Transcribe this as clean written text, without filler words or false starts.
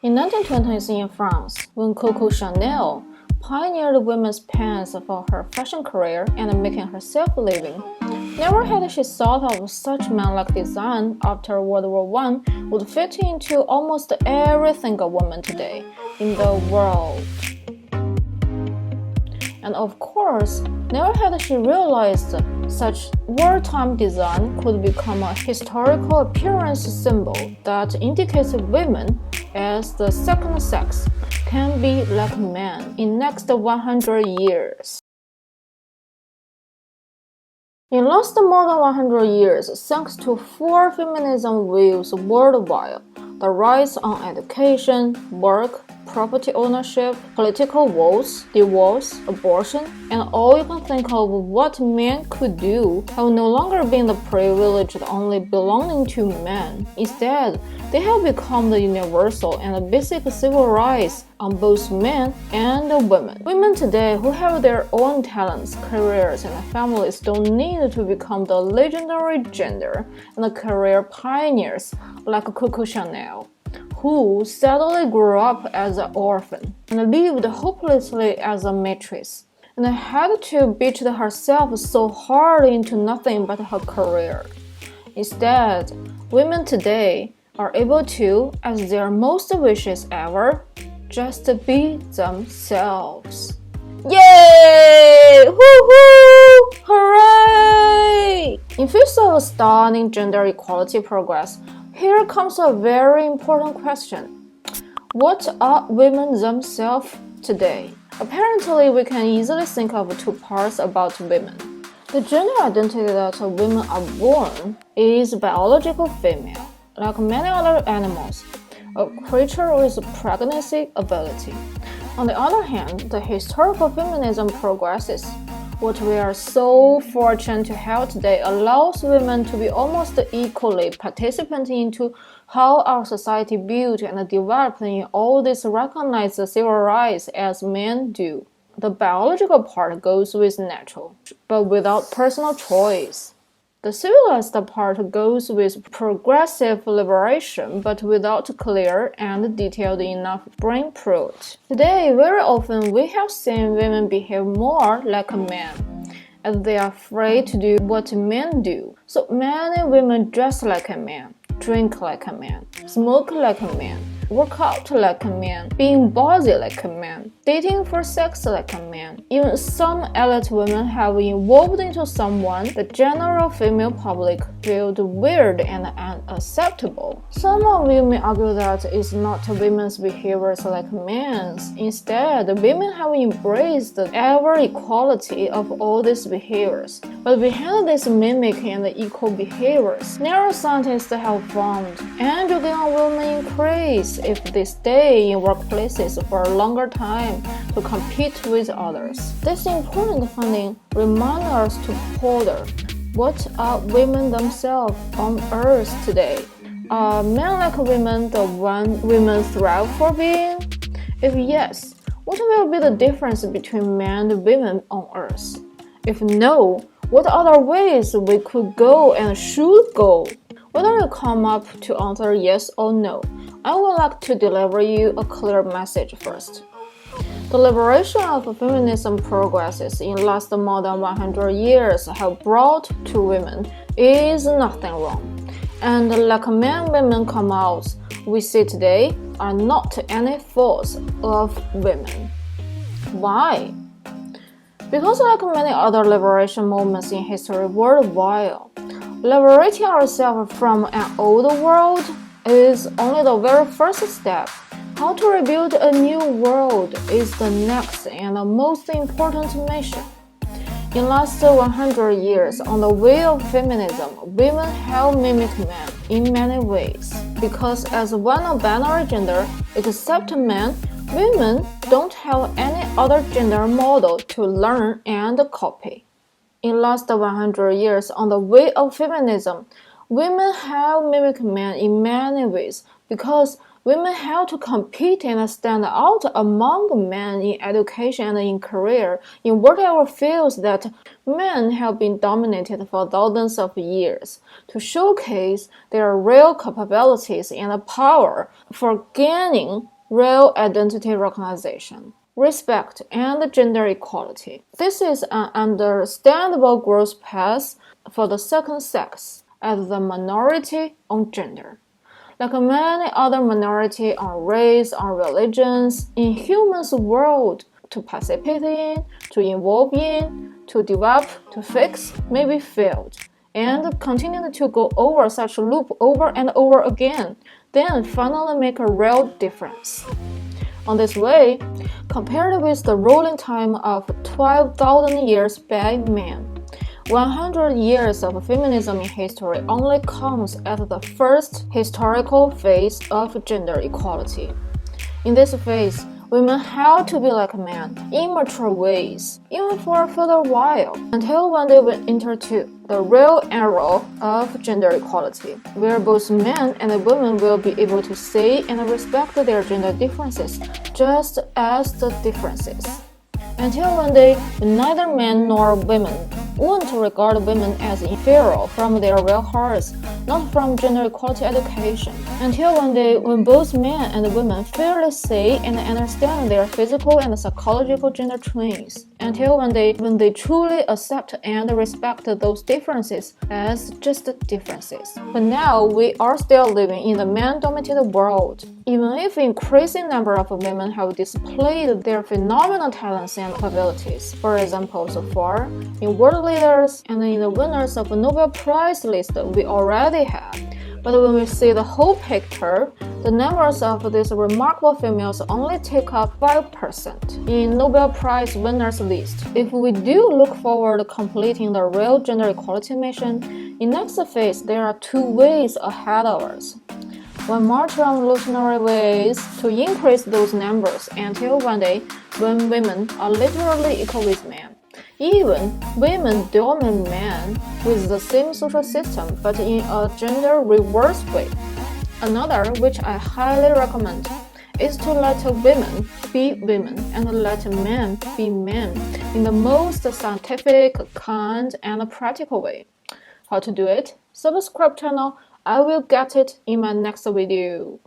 In 1920s in France, when Coco Channel pioneered women's pants for her fashion career and making herself a living, never had she thought of such manlike design after World War I would fit into almost every single woman today in the world. And of course, never had she realized such wartime design could become a historical appearance symbol that indicates women as the second sex can be like men in next 100 years. In last more than 100 years, thanks to four feminism waves worldwide, the rise on education, work, property ownership, political votes, divorce, abortion, and all you can think of what men could do have no longer been the privilege only belonging to men. Instead, they have become the universal and basic civil rights on both men and women. Women today who have their own talents, careers, and families don't need to become the legendary gender and career pioneers like Coco Channel, who sadly grew up as an orphan and lived hopelessly as a matrix, and had to beat herself so hard into nothing but her career. Instead, women today are able to, as their most wishes ever, just be themselves. Yay! Woohoo! Hooray! In face of stunning gender equality progress, here comes a very important question. What are women themselves today? Apparently, we can easily think of two parts about women. The gender identity that women are born is biological female, like many other animals, a creature with pregnancy ability. On the other hand, the historical feminism progresses. What we are so fortunate to have today allows women to be almost equally participant into how our society built and developed in all these recognized civil rights as men do. The biological part goes with natural, but without personal choice. The civilized part goes with progressive liberation, but without clear and detailed enough blueprint. Today, very often we have seen women behave more like men, as they are free to do what men do. So many women dress like a man, drink like a man, smoke like a man, work out like a man, being ballsy like a man, dating for sex like a man. Even some elite women have evolved into someone the general female public felt weird and unacceptable. Some of you may argue that it's not women's behaviors like men's. Instead, women have embraced the ever equality of all these behaviors. But behind these mimicking and equal behaviors, neuroscientists have found androgen on women increase if they stay in workplaces for a longer time to compete with others. This important finding reminds us to ponder, what are women themselves on Earth today? Are men like women the one women thrive for being? If yes, what will be the difference between men and women on Earth? If no, what other ways we could go and should go? Whether you come up to answer yes or no, I would like to deliver you a clear message first. The liberation of feminism progresses in last more than 100 years have brought to women is nothing wrong. And like men women come out, we see today are not any faults of women. Why? Because like many other liberation movements in history worldwide, liberating ourselves from an old world is only the very first step. How to rebuild a new world is the next and the most important mission. In last 100 years, on the way of feminism, women have mimicked men in many ways. Because as one binary gender, except men, women don't have any other gender model to learn and copy. In last 100 years, on the way of feminism, women have mimicked men in many ways because women have to compete and stand out among men in education and in career in whatever fields that men have been dominated for thousands of years, to showcase their real capabilities and power for gaining real identity recognition, respect, and gender equality. This is an understandable growth path for the second sex as the minority on gender. Like many other minorities on race, on religions, in humans' world, to participate in, to involve in, to develop, to fix, may be failed, and continue to go over such a loop over and over again, then finally make a real difference. On this way, compared with the rolling time of 12,000 years by men, 100 years of feminism in history only comes at the first historical phase of gender equality. In this phase, women have to be like men in mature ways, even for a further while, until one day we enter to the real era of gender equality, where both men and women will be able to see and respect their gender differences just as the differences. Until one day, neither men nor women want to regard women as inferior from their real hearts, not from gender equality education. Until one day, when both men and women fairly see and understand their physical and psychological gender traits. Until one day, when they truly accept and respect those differences as just differences. But now, we are still living in the man-dominated world. Even if an increasing number of women have displayed their phenomenal talents and abilities, for example, so far, in world leaders and in the winners of a Nobel Prize list we already have. But when we see the whole picture, the numbers of these remarkable females only take up 5% in Nobel Prize winners list. If we do look forward to completing the real gender equality mission, in next phase there are two ways ahead of us. One more revolutionary ways to increase those numbers until one day when women are literally equal with men. Even women dominate men with the same social system but in a gender reverse way. Another, which I highly recommend, is to let women be women and let men be men in the most scientific, kind, and practical way. How to do it? Subscribe channel. I will get it in my next video.